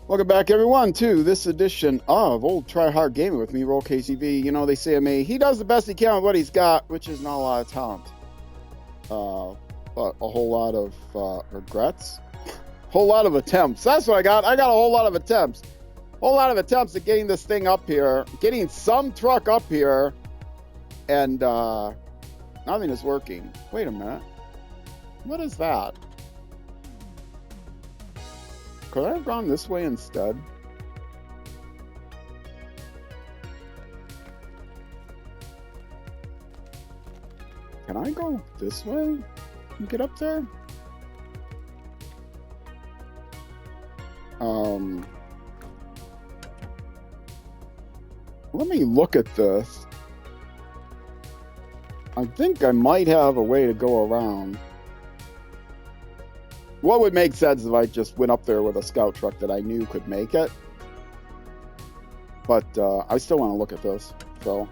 Welcome back, everyone, to this edition of Old Try Hard Gaming with me, Roll KCV. You know, they say of me, he does the best he can with what he's got, which is not a lot of talent. But a whole lot of regrets. Whole lot of attempts. That's what I got. I got a whole lot of attempts. Whole lot of attempts at getting this thing up here, getting some truck up here, and nothing is working. Wait a minute. What is that? Could I have gone this way instead? Can I go this way and get up there? Let me look at this. I think I might have a way to go around. What would make sense if I just went up there with a scout truck that I knew could make it? But I still want to look at this, so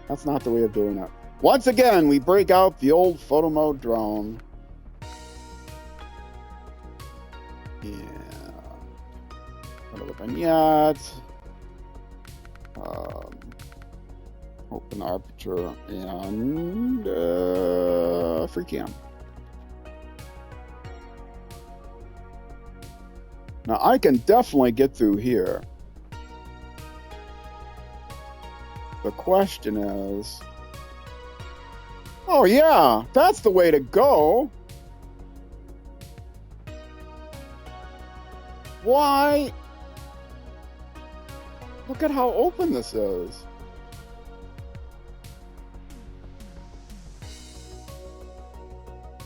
that's not the way of doing it. Once again, we break out the old photo mode drone. Yeah. Not open yet. Open aperture and free cam. Now I can definitely get through here. The question is, oh yeah, that's the way to go. Why? Look at how open this is.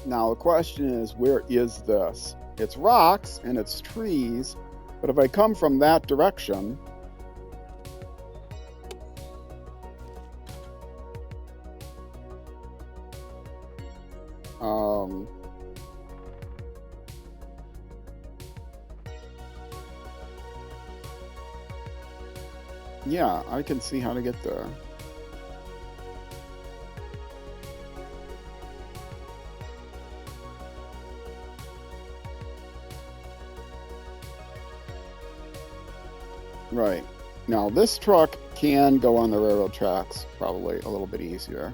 Now the question is, where is this? It's rocks and it's trees, but if I come from that direction, yeah, I can see how to get there. Right. Now, this truck can go on the railroad tracks, probably a little bit easier.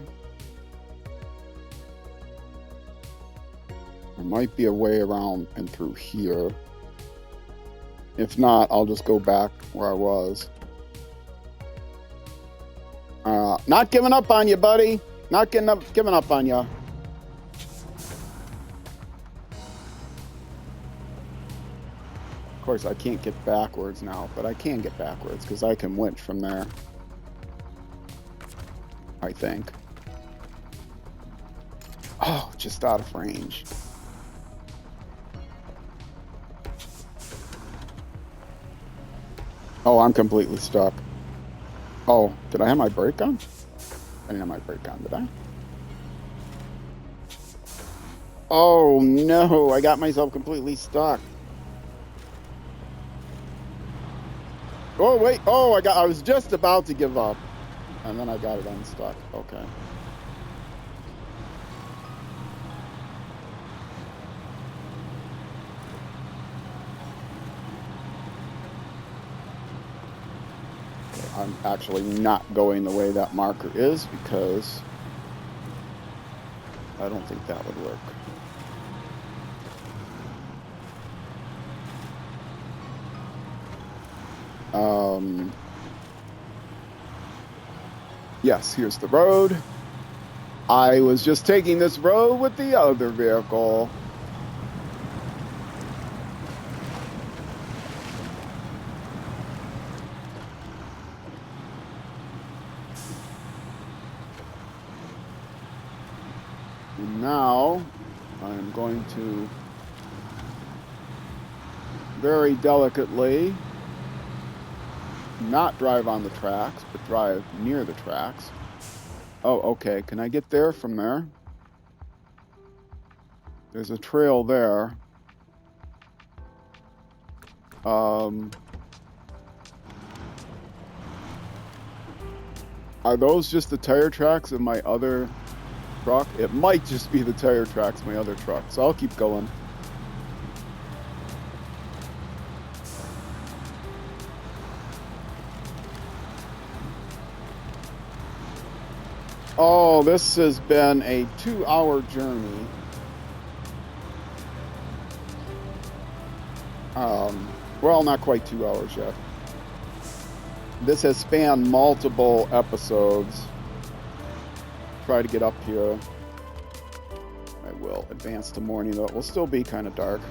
There might be a way around and through here. If not, I'll just go back where I was. Not giving up on you, buddy. Not giving up on you. Of course, I can't get backwards now, but I can get backwards because I can winch from there. I think. Oh, just out of range. Oh, I'm completely stuck. Oh, did I have my brake on? I didn't have my brake on, did I? Oh no, I got myself completely stuck. Oh wait, oh I was just about to give up. And then I got it unstuck. Okay. I'm actually not going the way that marker is because I don't think that would work. Yes, here's the road. I was just taking this road with the other vehicle. Now, I'm going to very delicately not drive on the tracks, but drive near the tracks. Oh, okay. Can I get there from there? There's a trail there. Are those just the tire tracks of my other truck? It might just be the tire tracks of my other truck, so I'll keep going. Oh, this has been a 2-hour journey. Well, not quite 2 hours yet. This has spanned multiple episodes. Try to get up here. I will advance to morning, though it will still be kind of dark.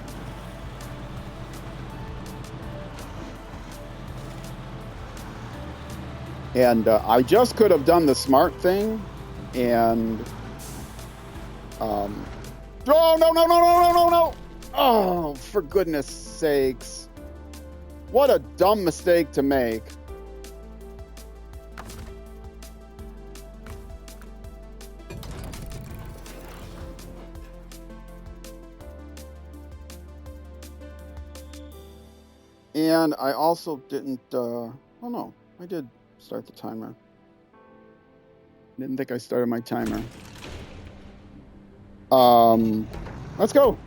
And I just could have done the smart thing and oh, no. Oh, for goodness sakes. What a dumb mistake to make. And I also didn't, oh no, I did start the timer. Didn't think I started my timer. Let's go.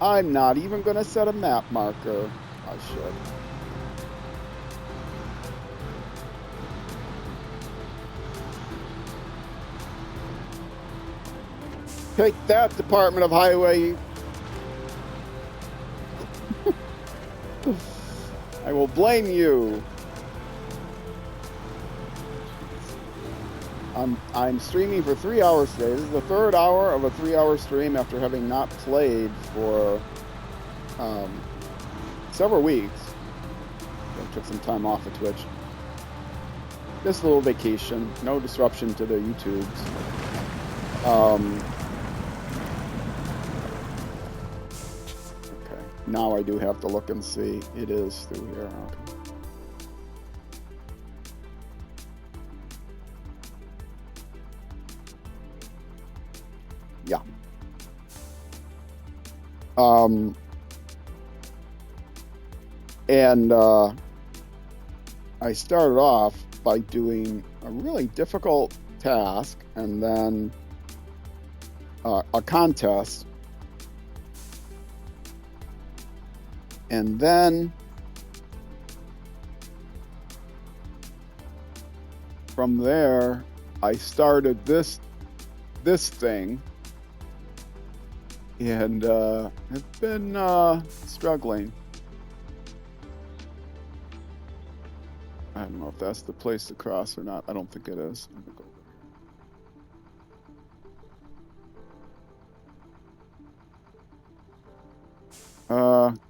I'm not even gonna set a map marker. I should. Take that, Department of Highway. I will blame you. I'm streaming for 3 hours today. This is the third hour of a 3-hour stream after having not played for several weeks. I took some time off of Twitch. Just a little vacation. No disruption to the YouTubes. Okay. Now I do have to look and see. It is through here. Okay. Yeah. I started off by doing a really difficult task and then a contest. And then from there, I started this thing. And I've been struggling. I don't know if that's the place to cross or not. I don't think it is. I'm gonna go.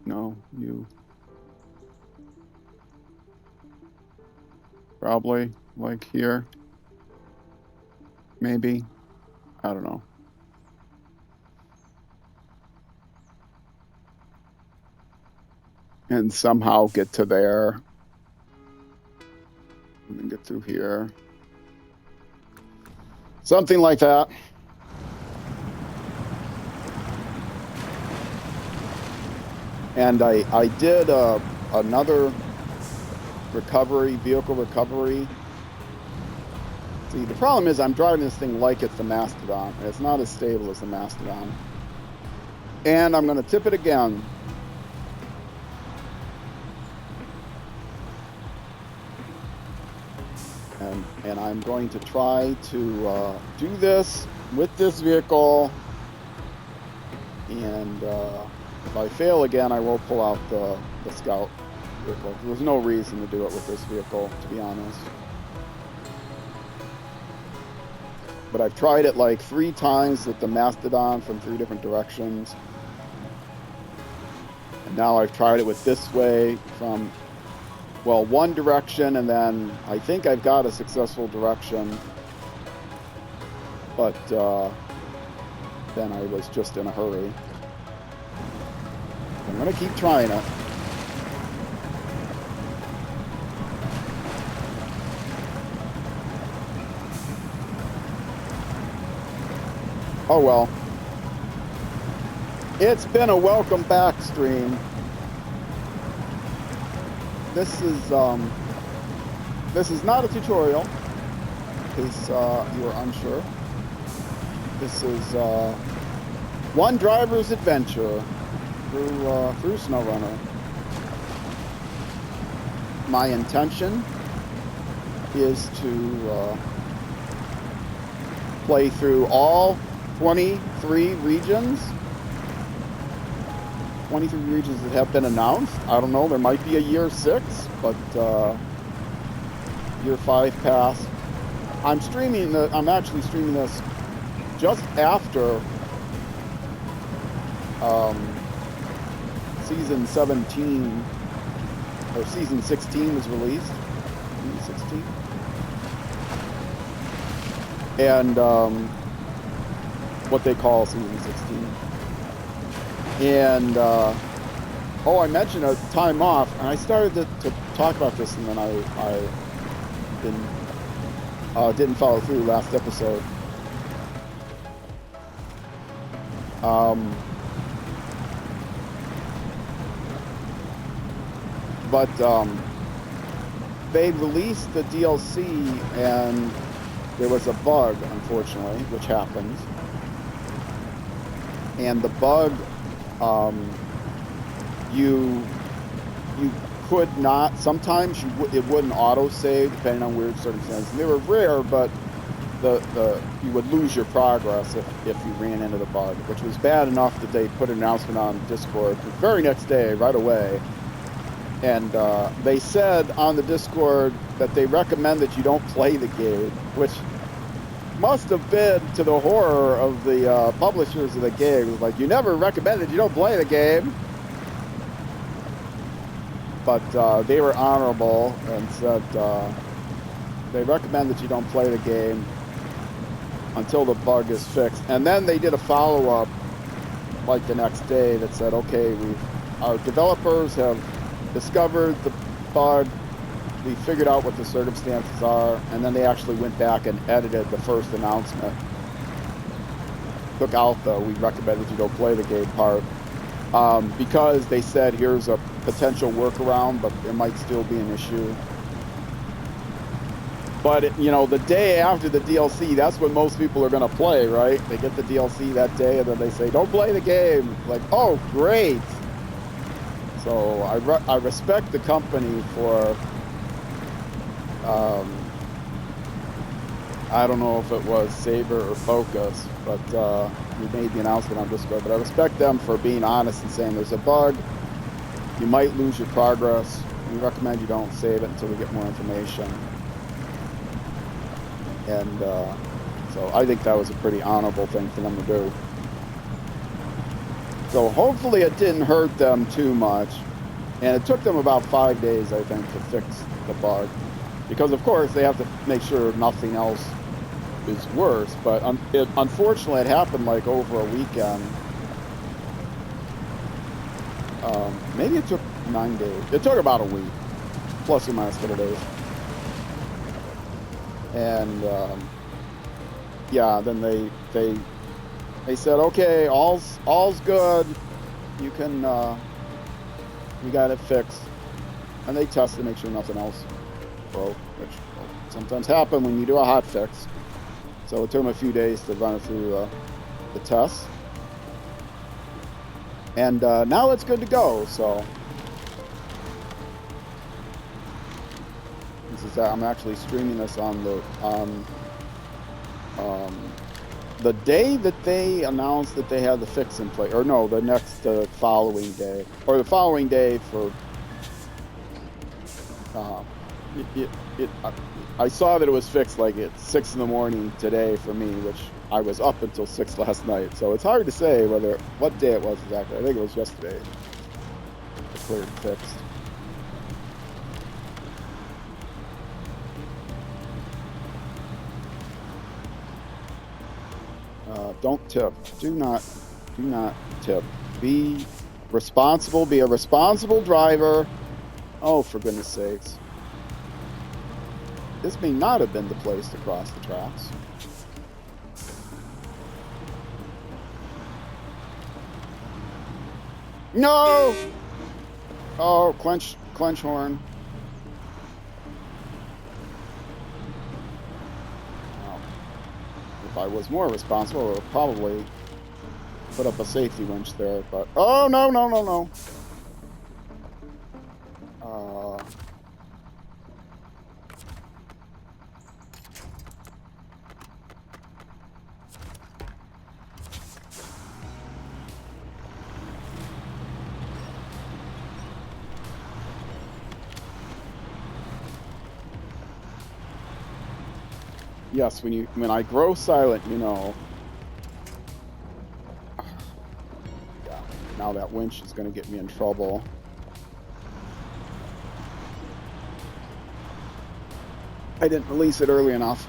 No, you. Probably like here. Maybe. I don't know. And somehow get to there. And then get through here. Something like that. And I did another vehicle recovery. See, the problem is I'm driving this thing like it's the Mastodon. And it's not as stable as the Mastodon. And I'm going to tip it again. And I'm going to try to do this with this vehicle. And if I fail again, I will pull out the Scout vehicle. There's no reason to do it with this vehicle, to be honest. But I've tried it like 3 times with the Mastodon from 3 different directions. And now I've tried it with this way from, well, one direction, and then I think I've got a successful direction. But then I was just in a hurry. I'm going to keep trying it. Oh well. It's been a welcome back stream. This is not a tutorial, in case you are unsure. This is one driver's adventure through SnowRunner. my intention is to play through all 23 regions. 23 regions that have been announced. I don't know, there might be a year 6, but year 5 passed. I'm actually streaming this just after season 17 or season 16 was released. Season 16. And what they call season 16. And I mentioned a time off, and I started to talk about this, and then I didn't follow through last episode. But they released the DLC, and there was a bug, unfortunately, which happens. And the bug, you could not. Sometimes it wouldn't auto save, depending on weird circumstances. They were rare, but you would lose your progress if you ran into the bug, which was bad enough that they put an announcement on Discord the very next day, right away. And they said on the Discord that they recommend that you don't play the game, which must have been to the horror of the publishers of the game. It was like, you never recommended you don't play the game. But they were honorable and said they recommend that you don't play the game until the bug is fixed. And then they did a follow-up like the next day that said, okay, our developers have discovered the bug, we figured out what the circumstances are, and then they actually went back and edited the first announcement. Took out the "we recommend that you don't play the game" part, because they said here's a potential workaround, but it might still be an issue. But the day after the DLC, that's when most people are going to play, right? They get the DLC that day, and then they say, don't play the game. Like, oh, great. So I respect the company for, I don't know if it was Saber or Focus, but we made the announcement on Discord. But I respect them for being honest and saying there's a bug. You might lose your progress. We recommend you don't save it until we get more information. And so I think that was a pretty honorable thing for them to do. So hopefully it didn't hurt them too much. And it took them about 5 days, I think, to fix the bug. Because, of course, they have to make sure nothing else is worse. But unfortunately, it happened like over a weekend. Maybe it took 9 days. It took about a week, plus or minus a couple days. And yeah, then they said, okay, all's good. You can we got it fixed. And they tested to make sure nothing else broke, which will sometimes happen when you do a hot fix. So it took them a few days to run it through the tests. And now it's good to go. So this is I'm actually streaming this on the day that they announced that they had the fix in place, or no, the next following day, or the following day for. I saw that it was fixed like at 6 in the morning today for me, which I was up until 6 last night. So it's hard to say what day it was exactly. I think it was yesterday. It cleared and fixed. Don't tip. Do not tip. Be responsible. Be a responsible driver. Oh, for goodness sakes. This may not have been the place to cross the tracks. No! Oh, clench horn. If I was more responsible, I would probably put up a safety winch there, but... Oh, no. Yes, when I grow silent, you know. Yeah, now that winch is going to get me in trouble. I didn't release it early enough.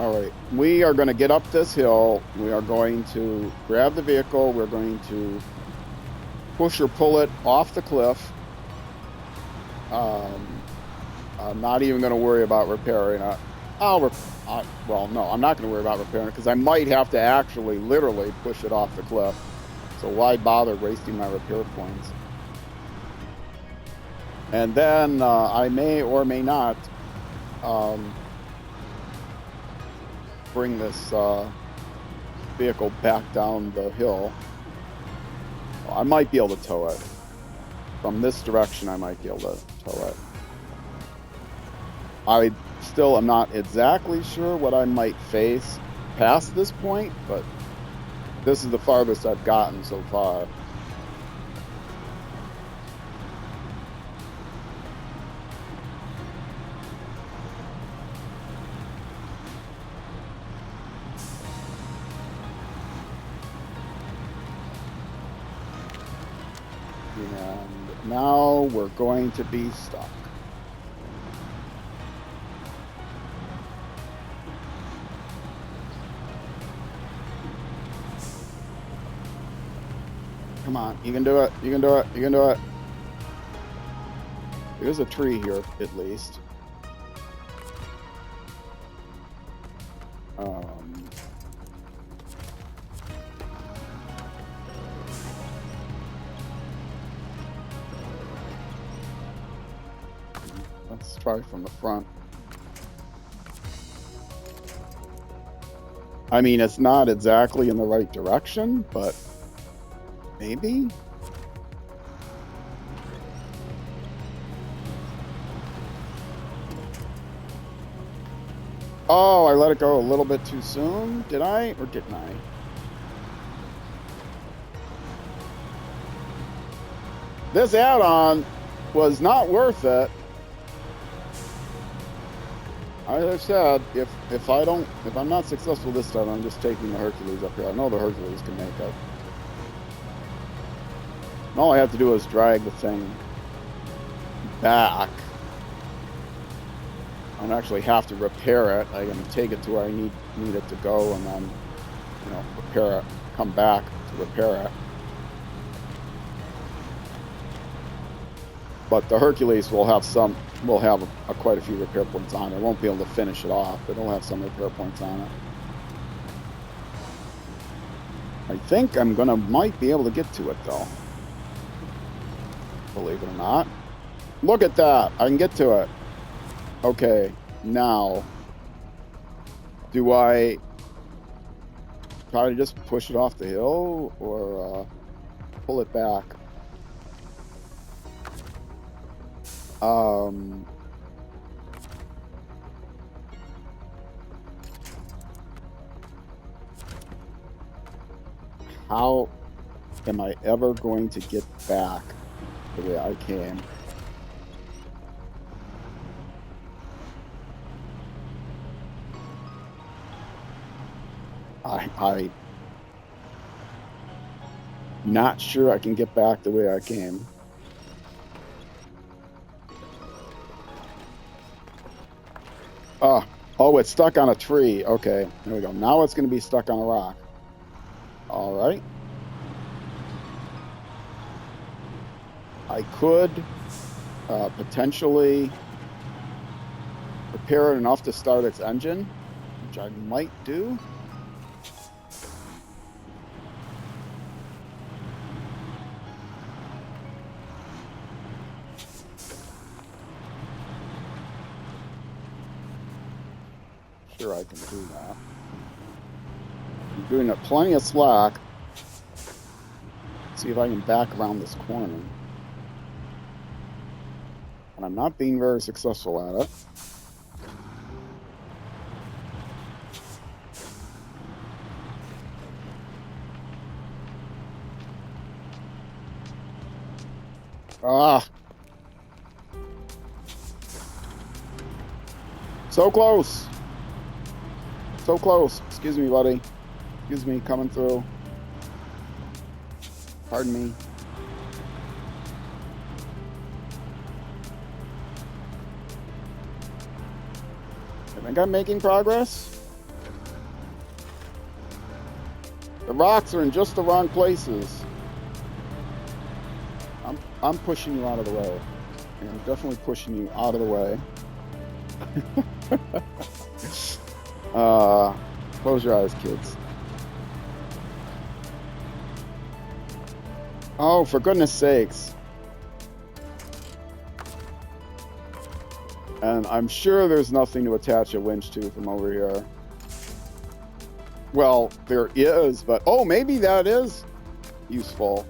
All right, we are going to get up this hill. We are going to grab the vehicle. We're going to push or pull it off the cliff. I'm not even going to worry about repairing it. Well, no, I'm not going to worry about repairing it because I might have to actually literally push it off the cliff. So why bother wasting my repair points? And then I may or may not bring this vehicle back down the hill. Well, I might be able to tow it. From this direction, I might be able to tow it. I still am not exactly sure what I might face past this point, but this is the farthest I've gotten so far. And now we're going to be stuck. Come on, you can do it, you can do it, you can do it. There's a tree here, at least. Let's try from the front. I mean, it's not exactly in the right direction, but maybe? Oh, I let it go a little bit too soon. Did I? Or didn't I? This add-on was not worth it. As I said, if I'm not successful this time, I'm just taking the Hercules up here. I know the Hercules can make it. And all I have to do is drag the thing back. I don't actually have to repair it. I can take it to where I need it to go, and then, you know, repair it. Come back to repair it. But the Hercules will have quite a few repair points on it. I won't be able to finish it off, but it'll have some repair points on it. I think might be able to get to it though. Believe it or not. Look at that! I can get to it. Okay, now, do I try to just push it off the hill or pull it back? How am I ever going to get back the way I came? I'm not sure I can get back the way I came. Oh, it's stuck on a tree. Okay, there we go. Now it's going to be stuck on a rock. All right. I could potentially repair it enough to start its engine, which I might do. Sure, I can do that. I'm doing it plenty of slack. See if I can back around this corner. And I'm not being very successful at it. Ah. So close. So close. Excuse me, buddy. Excuse me, coming through. Pardon me. I think I'm making progress. The rocks are in just the wrong places. I'm pushing you out of the way. I'm definitely pushing you out of the way. Close your eyes, kids. Oh, for goodness sakes. And I'm sure there's nothing to attach a winch to from over here. Well, there is, but oh, maybe that is useful.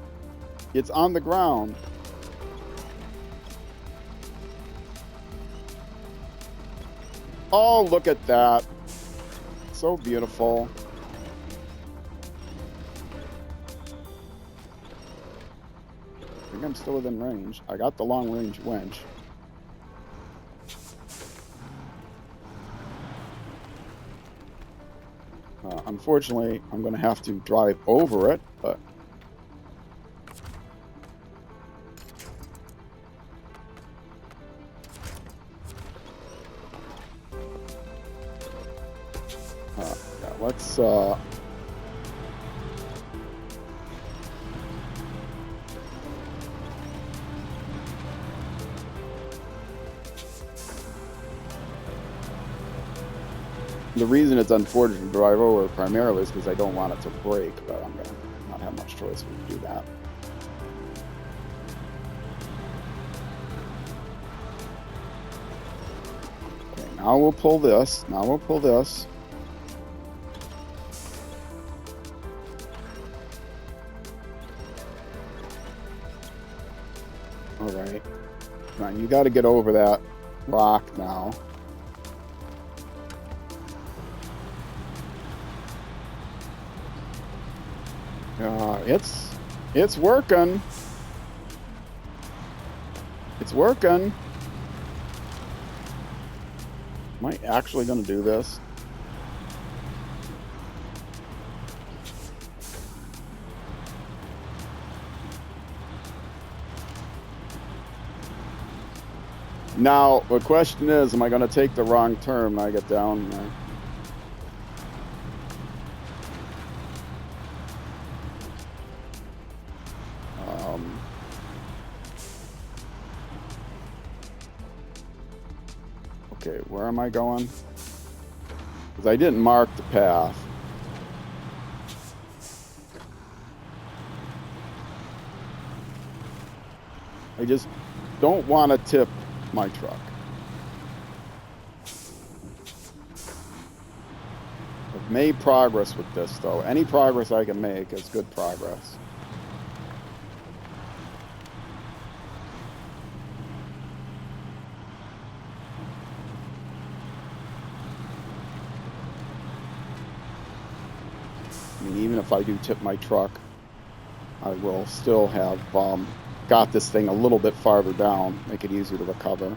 It's on the ground. Oh, look at that. So beautiful. I think I'm still within range. I got the long range winch. Unfortunately, I'm going to have to drive over it, but... yeah, let's... The reason it's unfortunate to drive over primarily is because I don't want it to break, but I'm going to not have much choice but to do that. Okay, now we'll pull this. Now we'll pull this. All right. Come on, you got to get over that rock now. It's working. It's working. Am I actually going to do this? Now, the question is, am I going to take the wrong turn when I get down there? Okay, where am I going? Because I didn't mark the path. I just don't want to tip my truck. I've made progress with this, though. Any progress I can make is good progress. I mean, even if I do tip my truck, I will still have got this thing a little bit farther down, make it easier to recover.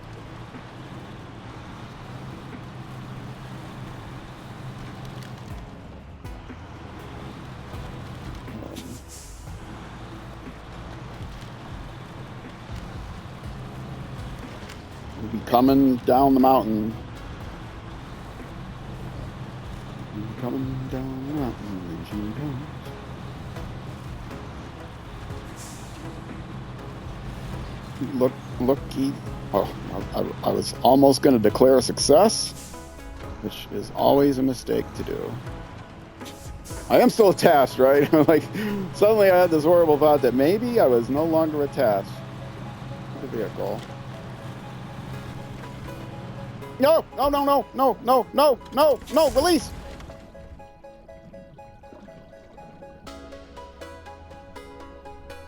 We'll be coming down the mountain. Coming down the mountain as you go. Look, Keith. Oh, I was almost going to declare a success, which is always a mistake to do. I am still attached, right? Like, suddenly I had this horrible thought that maybe I was no longer attached to the vehicle. No, no, no, no, no, no, no, no, no, release!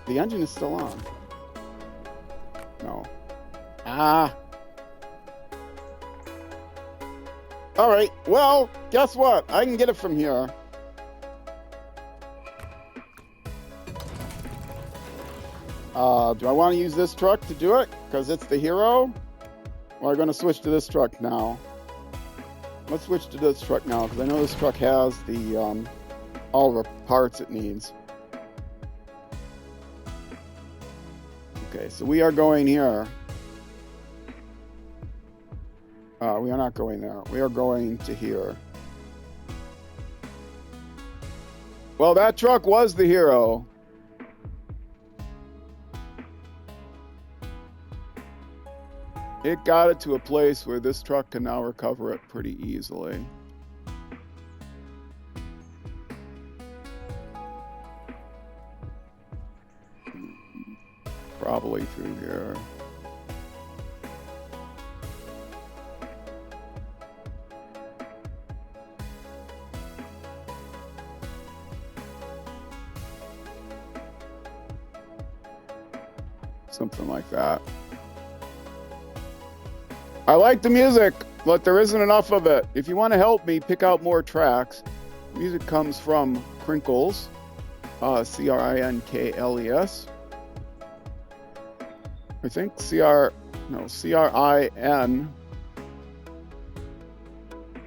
The engine is still on. No. Ah. All right. Well, guess what? I can get it from here. Do I want to use this truck to do it? Because it's the hero? Or am I going to switch to this truck now? Let's switch to this truck now, because I know this truck has the all the parts it needs. Okay, so we are going here. We are not going there. We are going to here. Well, that truck was the hero. It got it to a place where this truck can now recover it pretty easily. Probably through here. Something like that. I like the music, but there isn't enough of it. If you want to help me pick out more tracks, music comes from Crinkles, C-R-I-N-K-L-E-S. I think C-R-I-N.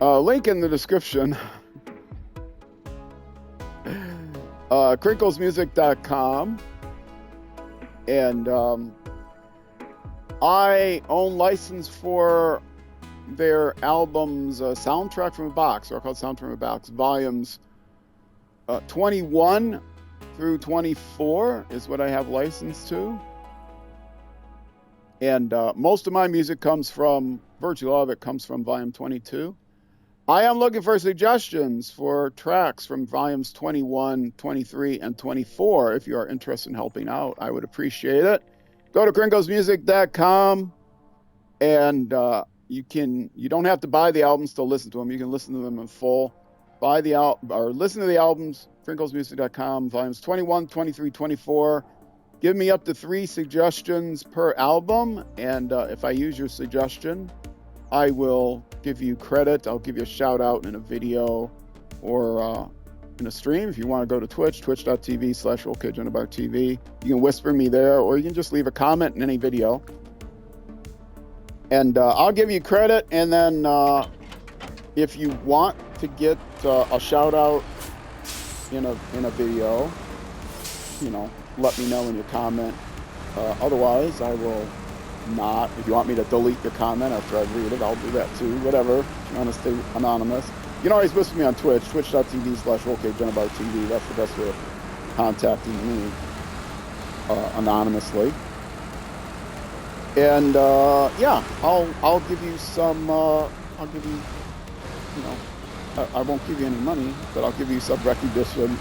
Link in the description. Crinklesmusic.com. And I own license for their albums, Soundtrack from a Box, or called Soundtrack from a Box, volumes 21 through 24 is what I have license to. And most of my music comes from, virtually all of it comes from volume 22. I am looking for suggestions for tracks from volumes 21, 23, and 24. If you are interested in helping out, I would appreciate it. Go to crinklesmusic.com, and you don't have to buy the albums to listen to them. You can listen to them in full. Buy the or listen to the albums, crinklesmusic.com, volumes 21, 23, 24. Give me up to 3 suggestions per album, and if I use your suggestion, I will give you credit. I'll give you a shout out in a video or in a stream. If you want to go to Twitch, twitch.tv/OKJennabarTV, you can whisper me there, or you can just leave a comment in any video. And I'll give you credit, and then if you want to get a shout out in a video, let me know in your comment. Otherwise, I will not. If you want me to delete your comment after I read it, I'll do that too. Whatever. If you want to stay anonymous, you can always whisper me on Twitch, twitch.tv/OKJennabarTV. That's the best way of contacting me anonymously. And yeah, I'll give you some. I'll give you, I won't give you any money, but I'll give you some recognition.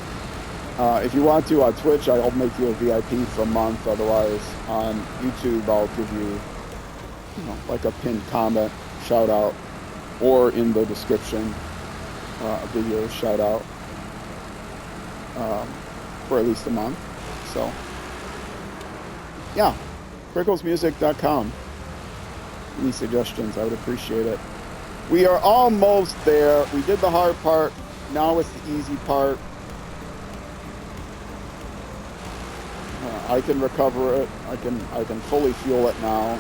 If you want to on Twitch, I'll make you a VIP for a month. Otherwise, on YouTube, I'll give you, like a pinned comment, shout out, or in the description, a video shout out for at least a month. So, yeah, crinklesmusic.com. Any suggestions? I would appreciate it. We are almost there. We did the hard part. Now it's the easy part. I can recover it. I can fully fuel it now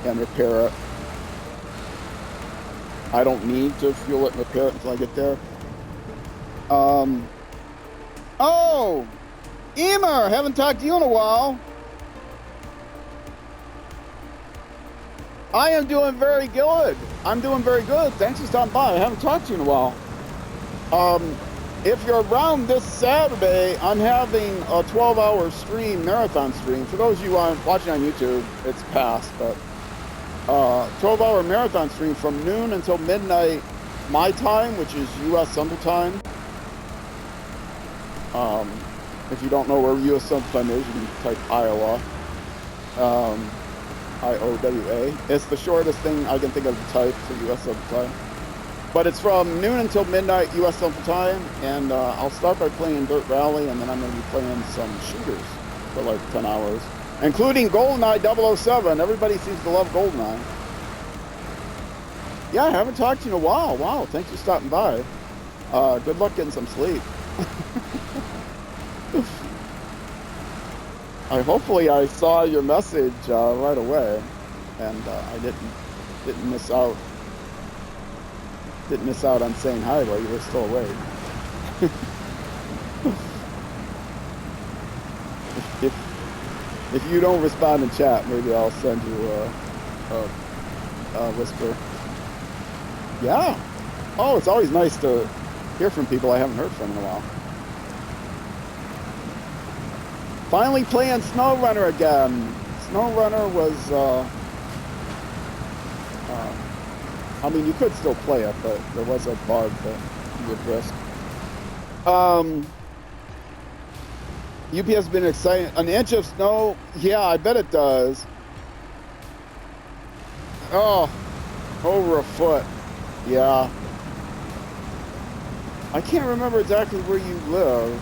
and repair it. I don't need to fuel it and repair it until I get there. Oh, Emer, haven't talked to you in a while. I am doing very good. I'm doing very good. Thanks for stopping by. I haven't talked to you in a while. If you're around this Saturday, I'm having a 12-hour marathon stream. For those of you watching on YouTube, it's past, but 12-hour marathon stream from noon until midnight my time, which is U.S. Central Time. If you don't know where U.S. Central Time is, you can type Iowa. IOWA. It's the shortest thing I can think of to type to U.S. Central Time. But it's from noon until midnight U.S. Central Time, and I'll start by playing Dirt Rally, and then I'm going to be playing some shooters for like 10 hours, including GoldenEye 007. Everybody seems to love GoldenEye. Yeah, I haven't talked to you in a while. Wow, thanks for stopping by. Good luck getting some sleep. hopefully I saw your message right away, and I didn't miss out. Didn't miss out on saying hi while you were still awake. if you don't respond in chat, maybe I'll send you a whisper. Yeah. Oh, it's always nice to hear from people I haven't heard from in a while. Finally playing SnowRunner again. SnowRunner was, I mean, you could still play it, but there was a bug that you would risk. UP has been exciting. An inch of snow? Yeah, I bet it does. Oh, over a foot. Yeah. I can't remember exactly where you live.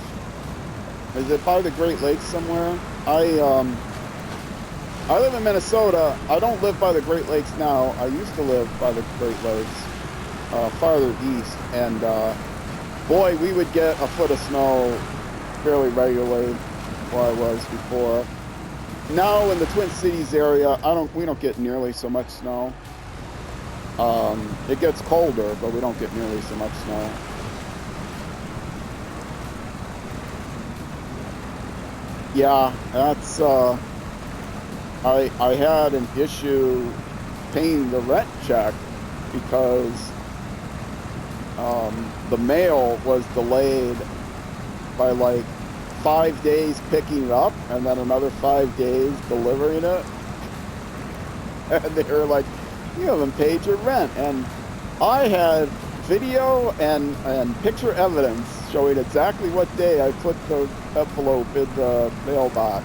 Is it by the Great Lakes somewhere? I live in Minnesota. I don't live by the Great Lakes now. I used to live by the Great Lakes, farther east. And boy, we would get a foot of snow fairly regularly where I was before. Now in the Twin Cities area, we don't get nearly so much snow. It gets colder, but we don't get nearly so much snow. Yeah, that's, I had an issue paying the rent check because the mail was delayed by like 5 days picking it up and then another 5 days delivering it. And they were like, you haven't paid your rent. And I had video and picture evidence showing exactly what day I put the envelope in the mailbox.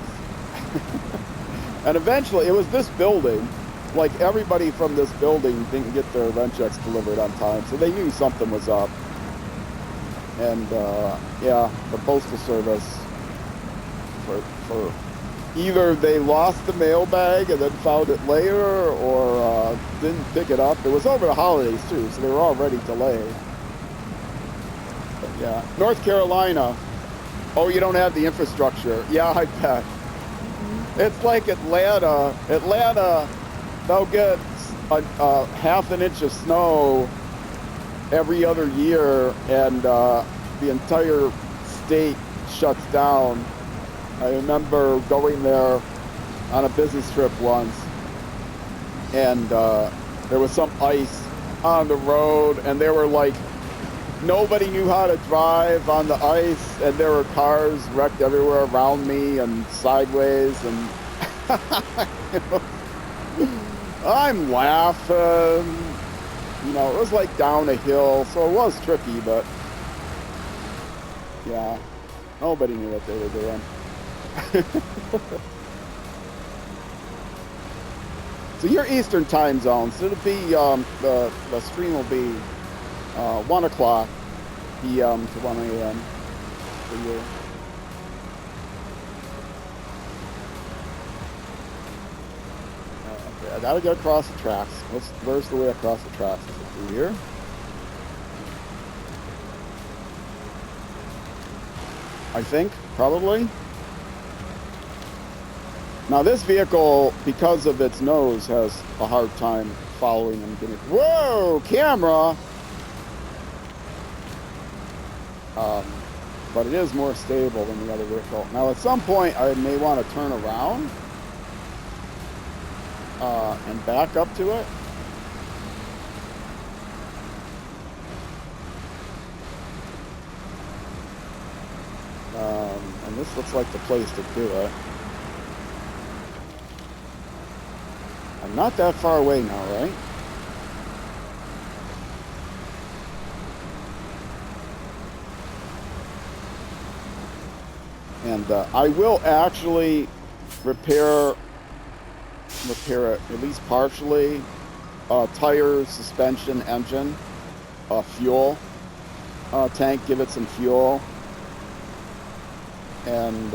And eventually, it was this building. Like, everybody from this building didn't get their rent checks delivered on time, so they knew something was up. And, yeah, the Postal Service, for either they lost the mail bag and then found it later, or didn't pick it up. It was over the holidays, too, so they were already delayed. But, yeah. North Carolina. Oh, you don't have the infrastructure. Yeah, I bet. It's like Atlanta. Atlanta, they'll get a half an inch of snow every other year, and the entire state shuts down. I remember going there on a business trip once, and there was some ice on the road, and there were like, nobody knew how to drive on the ice, and there were cars wrecked everywhere around me and sideways, and I'm laughing. You know, it was like down a hill, so it was tricky, but yeah, nobody knew what they were doing. So you're Eastern time zone, so it'll be, the stream will be 1 o'clock p.m. to 1 a.m. for you. Okay, I gotta get across the tracks. Where's the way across the tracks? Is it through here? I think, probably. Now this vehicle, because of its nose, has a hard time following and getting... Whoa, camera! But it is more stable than the other vehicle. Now at some point I may want to turn around and back up to it. And this looks like the place to do it. I'm not that far away now, right? And I will actually repair it, at least partially. Tires, suspension, engine, fuel tank, give it some fuel. And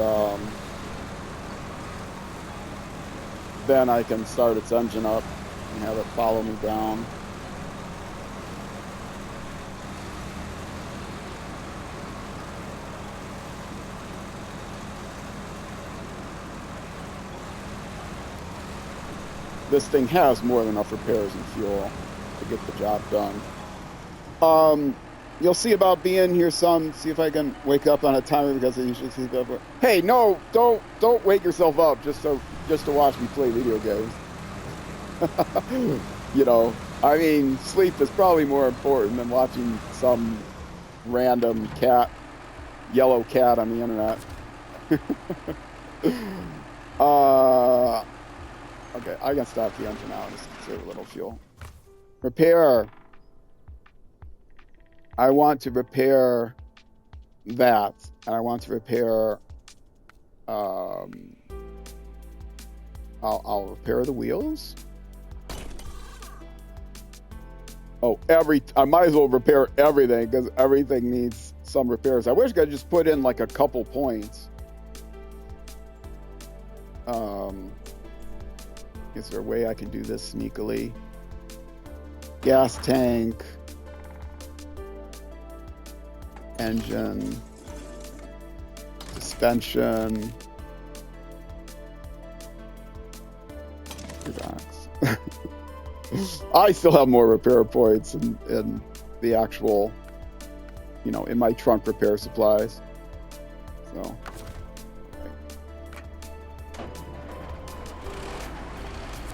then I can start its engine up and have it follow me down. this thing has more than enough repairs and fuel to get the job done. You'll see about being here some. See if I can wake up on a timer because I usually sleep up. Hey, no, don't wake yourself up just to watch me play video games. You know, I mean, sleep is probably more important than watching some random yellow cat on the internet. Okay, I can stop the engine now. Just save a little fuel. Repair. I want to repair that, and I want to repair. I'll repair the wheels. Oh, I might as well repair everything because everything needs some repairs. I wish I could just put in like a couple points. Is there a way I can do this sneakily? Gas tank. Engine, suspension, relax. I still have more repair points in the actual, you know, in my trunk repair supplies. So, okay.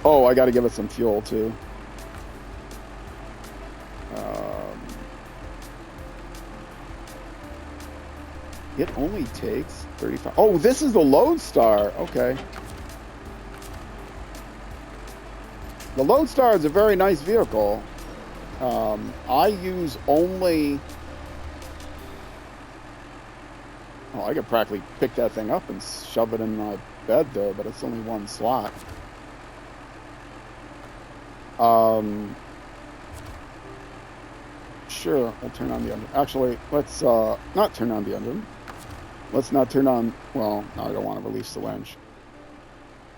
Oh, I got to give it some fuel too. It only takes 35. Oh, this is the Lodestar. Okay. The Lodestar is a very nice vehicle. I use only... Oh, I could practically pick that thing up and shove it in my bed there, but it's only one slot. Sure, we'll turn on the engine. Actually, let's not turn on the engine. Let's not turn on... Well, no, I don't want to release the winch.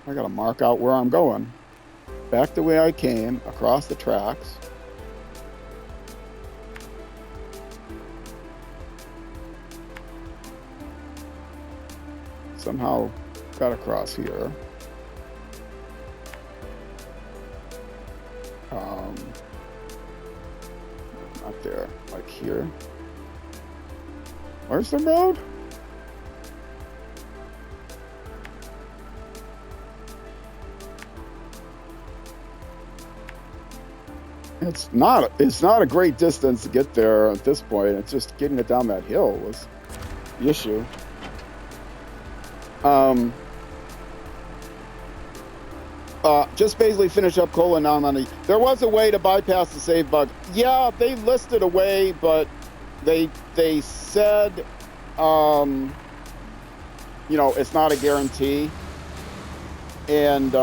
I gotta mark out where I'm going. Back the way I came, across the tracks. Somehow got across here. Not there, like here. Where's the road? It's not a great distance to get there at this point. It's just getting it down that hill was the issue. Just basically finish up colon on the... There was a way to bypass the save bug. Yeah, they listed a way, but they said, you know, it's not a guarantee. And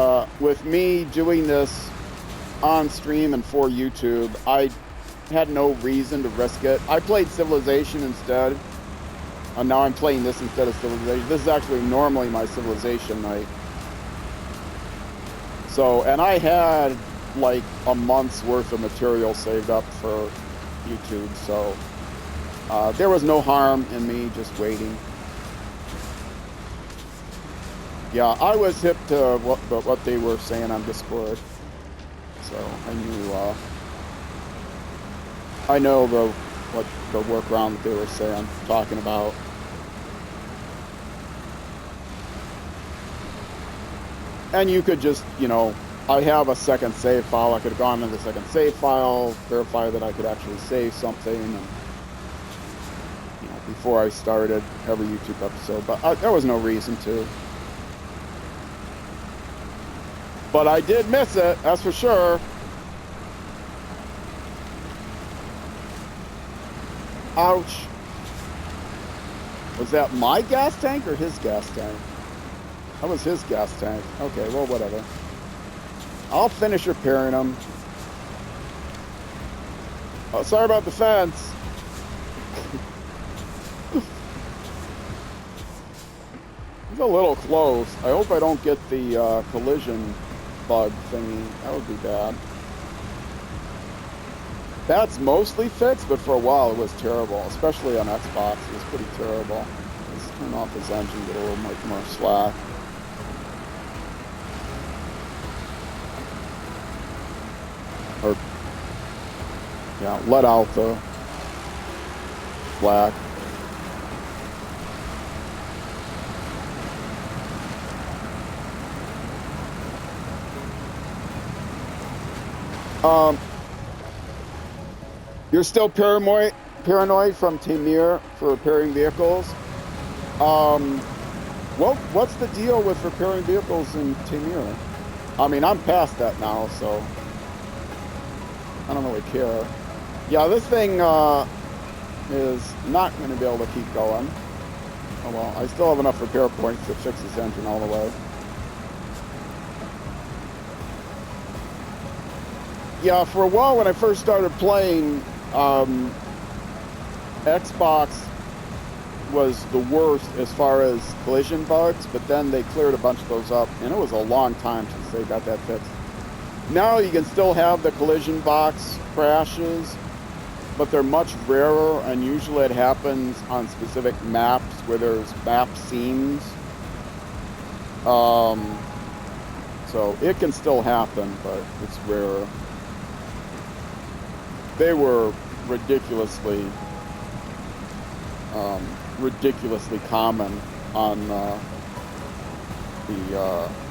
with me doing this on stream and for YouTube, I had no reason to risk it. I played Civilization instead, and now I'm playing this instead of Civilization. This is actually normally my Civilization night. So, and I had like a month's worth of material saved up for YouTube, so there was no harm in me just waiting. Yeah, I was hip to what they were saying on Discord. So I know the workaround that they were saying, talking about. And you could just, you know, I have a second save file. I could have gone into the second save file, verify that I could actually save something, and, you know, before I started every YouTube episode. But there was no reason to. But I did miss it, that's for sure. Ouch. Was that my gas tank or his gas tank? That was his gas tank. Okay, well, whatever. I'll finish repairing them. Oh, sorry about the fence. It's a little close. I hope I don't get the collision bug thingy. That would be bad. That's mostly fixed, but for a while it was terrible, especially on Xbox. It was pretty terrible. Let's turn off this engine, get a little more slack. or yeah, let out the flag. You're still paranoid from Tamir for repairing vehicles. What's the deal with repairing vehicles in Tamir? I mean, I'm past that now, so I don't really care. Yeah, this thing is not going to be able to keep going. Oh well, I still have enough repair points to fix this engine all the way. Yeah, for a while when I first started playing, Xbox was the worst as far as collision bugs, but then they cleared a bunch of those up, and it was a long time since they got that fixed. Now you can still have the collision box crashes, but they're much rarer, and usually it happens on specific maps where there's map scenes. So it can still happen, but it's rarer. They were ridiculously common on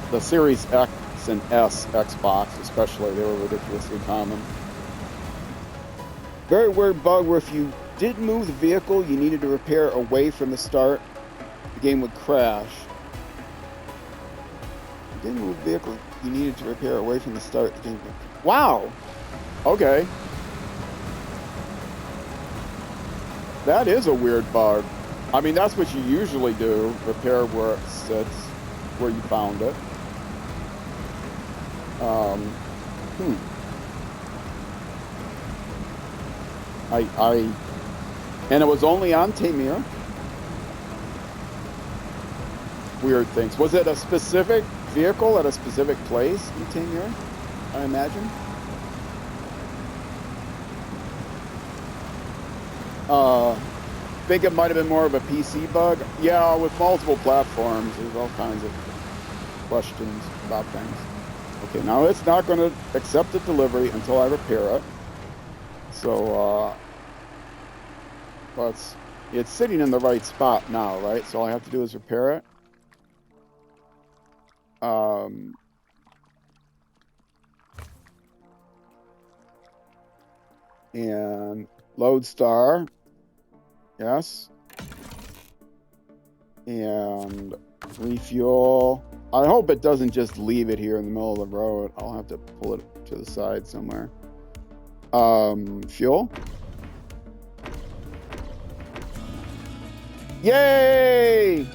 the Series X and S Xbox, especially. They were ridiculously common. Very weird bug where if you did move the vehicle you needed to repair away from the start, the game would crash. If you did move the vehicle you needed to repair away from the start, the game would... Wow! Okay. That is a weird bug. I mean, that's what you usually do, repair where it sits, where you found it. And it was only on Tamir. Weird things. Was it a specific vehicle at a specific place in Tamir, I imagine? Think it might have been more of a PC bug. Yeah, with multiple platforms, there's all kinds of questions about things. Okay, now it's not going to accept the delivery until I repair it. So, it's sitting in the right spot now, right? So all I have to do is repair it. And Lodestar. Yes. And refuel. I hope it doesn't just leave it here in the middle of the road. I'll have to pull it to the side somewhere. Fuel. Yay!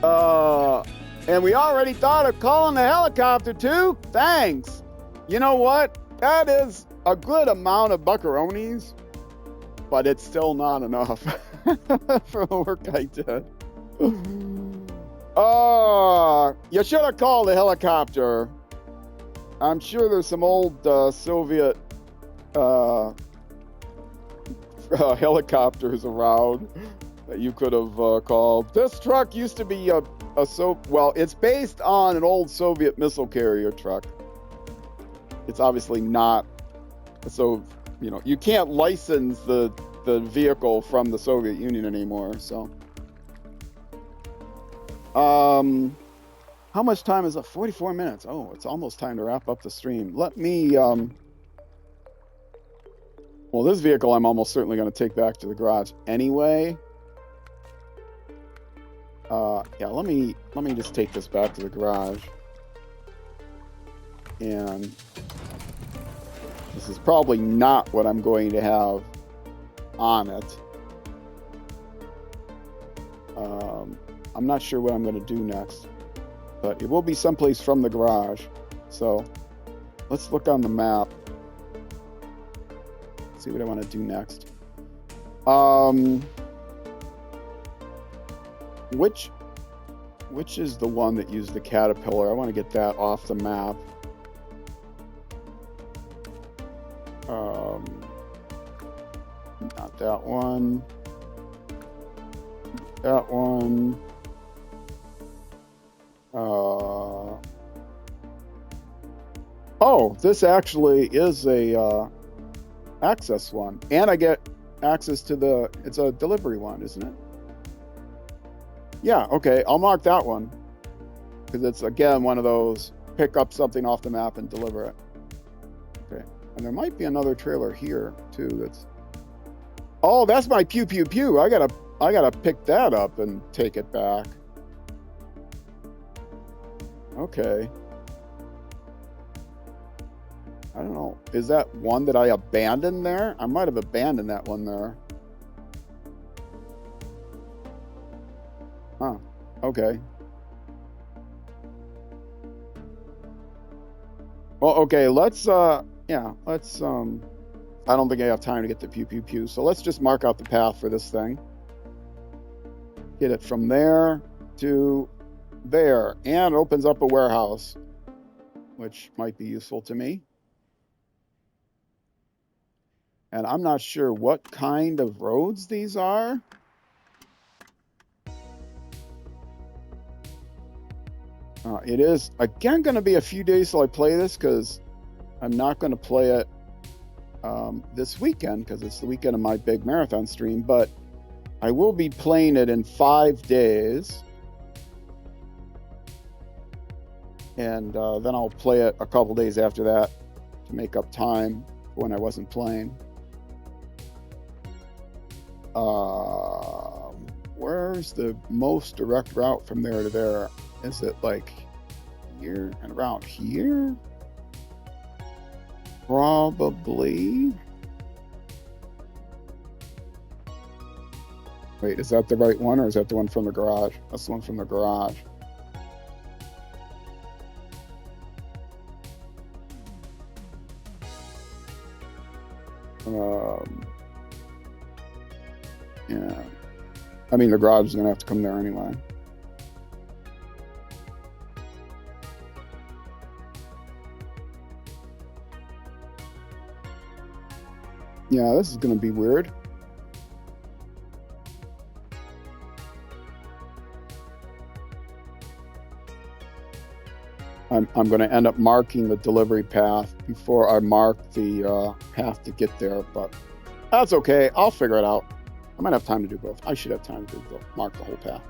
And we already thought of calling the helicopter too? Thanks. You know what? That is a good amount of buckaroonies, but it's still not enough for the work I did. You should have called the helicopter. I'm sure there's some old Soviet helicopters around that you could have called. This truck used to be well, it's based on an old Soviet missile carrier truck. It's obviously not, so, you know, you can't license the vehicle from the Soviet Union anymore, so. How much time is it? 44 minutes. Oh, it's almost time to wrap up the stream. Let me, well, this vehicle I'm almost certainly going to take back to the garage anyway. Yeah, let me just take this back to the garage. And this is probably not what I'm going to have on it. I'm not sure what I'm going to do next, but it will be someplace from the garage. So let's look on the map. See what I want to do next. Which is the one that used the Caterpillar? I want to get that off the map. Not that one. That one. Oh, this actually is a access one, and I get access to the, it's a delivery one, isn't it? Yeah, okay, I'll mark that one, because it's, again, one of those pick up something off the map and deliver it. Okay, and there might be another trailer here too that's, oh, that's my pew pew pew. I gotta pick that up and take it back. Okay, I don't know, is that one that I abandoned there? I might have abandoned that one there. Huh, okay. Well, okay, let's, yeah, let's, I don't think I have time to get the pew pew pew, so let's just mark out the path for this thing. Get it from there to there, and it opens up a warehouse, which might be useful to me. And I'm not sure what kind of roads these are. It is, again, going to be a few days till I play this, because I'm not going to play it this weekend, because it's the weekend of my big marathon stream, but I will be playing it in 5 days. And then I'll play it a couple days after that to make up time for when I wasn't playing. Where's the most direct route from there to there? Is it like here and around here? Probably. Wait, is that the right one, or is that the one from the garage? That's the one from the garage. Yeah. I mean, the garage is going to have to come there anyway. Yeah, this is going to be weird. I'm going to end up marking the delivery path before I mark the path to get there, but that's okay. I'll figure it out. I might have time to do both. I should have time to do both. Mark the whole path.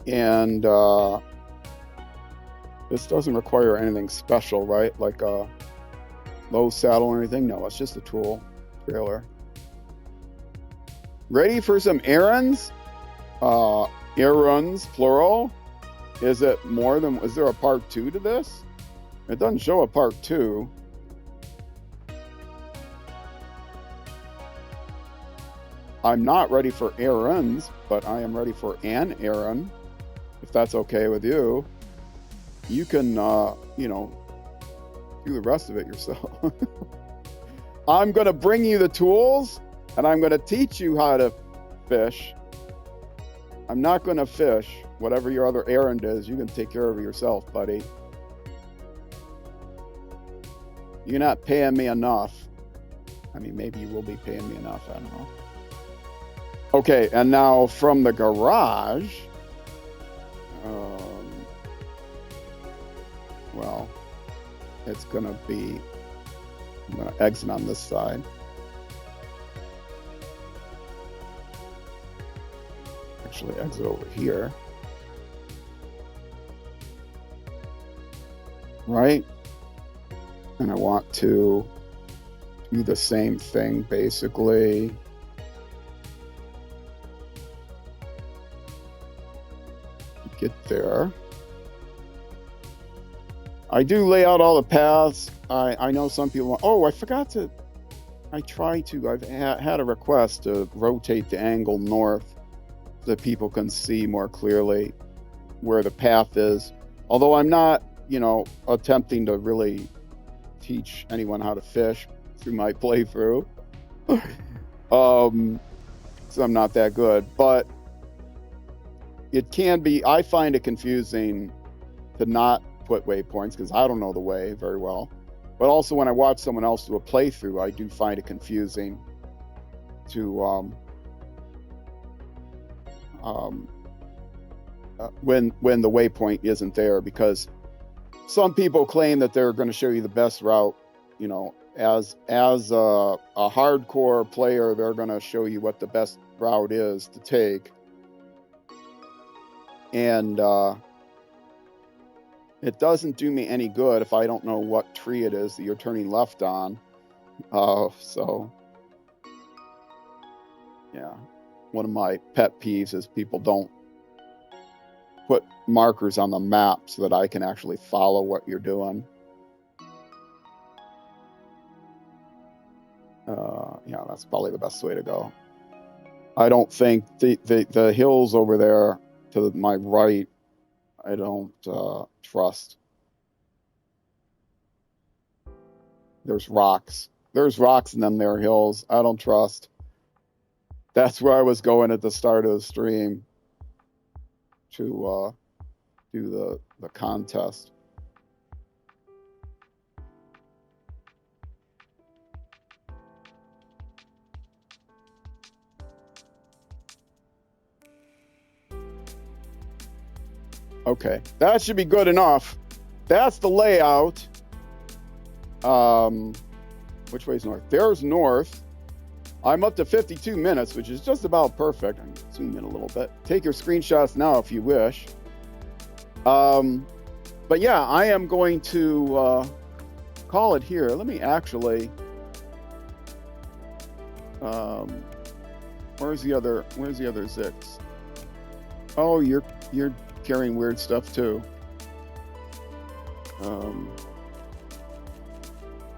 And this doesn't require anything special, right? Like a low saddle or anything? No, it's just a tool trailer. Ready for some errands? Errands, plural. Is it more than, is there a part 2 to this? It doesn't show a part 2. I'm not ready for errands, but I am ready for an errand, if that's okay with you. You can, you know, do the rest of it yourself. I'm going to bring you the tools, and I'm going to teach you how to fish. I'm not going to fish. Whatever your other errand is, you can take care of it yourself, buddy. You're not paying me enough. I mean, maybe you will be paying me enough. I don't know. Okay, and now from the garage, well, it's going to be, I'm going to exit on this side. Actually, exit over here. Right? And I want to do the same thing, basically. Get there. I do lay out all the paths. I know some people want, oh, I forgot to, I try to, I've had a request to rotate the angle north so that people can see more clearly where the path is. Although I'm not, you know, attempting to really teach anyone how to fish through my playthrough. So I'm not that good, but it can be, I find it confusing to not put waypoints because I don't know the way very well. But also when I watch someone else do a playthrough, I do find it confusing to when the waypoint isn't there, because some people claim that they're going to show you the best route. You know, as a hardcore player, they're going to show you what the best route is to take, and it doesn't do me any good if I don't know what tree it is that you're turning left on. So yeah, one of my pet peeves is people don't put markers on the map so that I can actually follow what you're doing. Yeah, that's probably the best way to go. I don't think the hills over there to my right, I don't trust. There's rocks. There's rocks in them there hills. I don't trust. That's where I was going at the start of the stream to do the contest. Okay, that should be good enough. That's the layout. Which way is north? There's north. I'm up to 52 minutes, which is just about perfect. I'm gonna zoom in a little bit. Take your screenshots now if you wish. But yeah, I am going to call it here. Let me actually. Where's the other ZiKZ? Oh, you're carrying weird stuff too.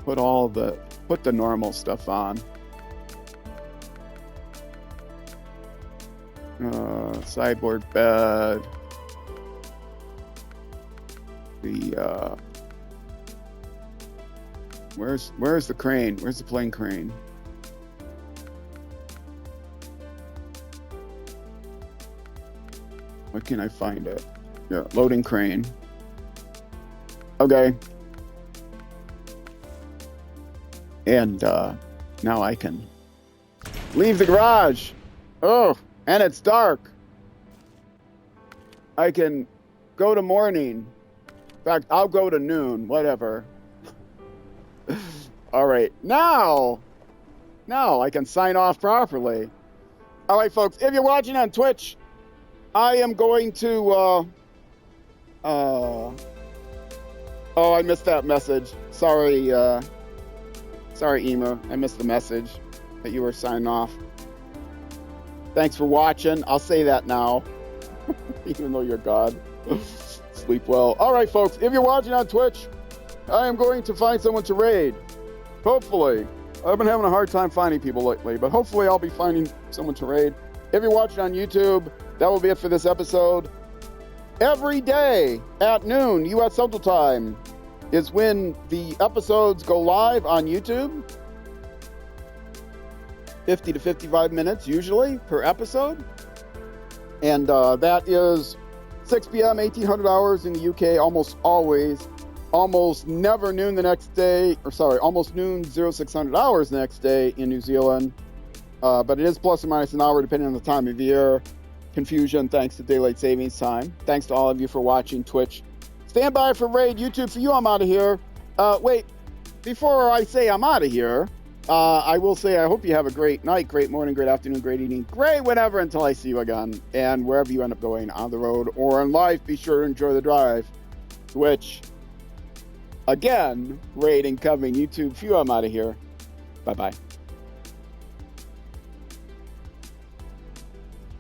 Put the normal stuff on. Sideboard bed. Where's the crane? Where's the plane crane? Why can't I find it? Yeah, loading crane. Okay. And now I can leave the garage. Oh, and it's dark. I can go to morning. In fact, I'll go to noon, whatever. All right, now I can sign off properly. All right, folks, if you're watching on Twitch, I am going to, oh, I missed that message. Sorry, Ema, I missed the message that you were signing off. Thanks for watching. I'll say that now, even though you're God. Sleep well. All right, folks, if you're watching on Twitch, I am going to find someone to raid. Hopefully. I've been having a hard time finding people lately, but hopefully I'll be finding someone to raid. If you're watching on YouTube, that will be it for this episode. Every day at noon, U.S. Central Time, is when the episodes go live on YouTube. 50 to 55 minutes, usually, per episode. And that is 6 p.m., 1800 hours in the UK, almost always. Almost never noon the next day, almost noon 0600 hours the next day in New Zealand. But it is plus or minus an hour depending on the time of year. Confusion thanks to daylight savings time. Thanks to all of you for watching Twitch. Stand by for raid. YouTube for you. I'm out of here. Wait, before I say I'm out of here, I will say I hope you have a great night, great morning, great afternoon, great evening, great whatever until I see you again. And wherever you end up going, on the road or in life, be sure to enjoy the drive. Twitch. Again, raid incoming. YouTube for you. I'm out of here. Bye-bye.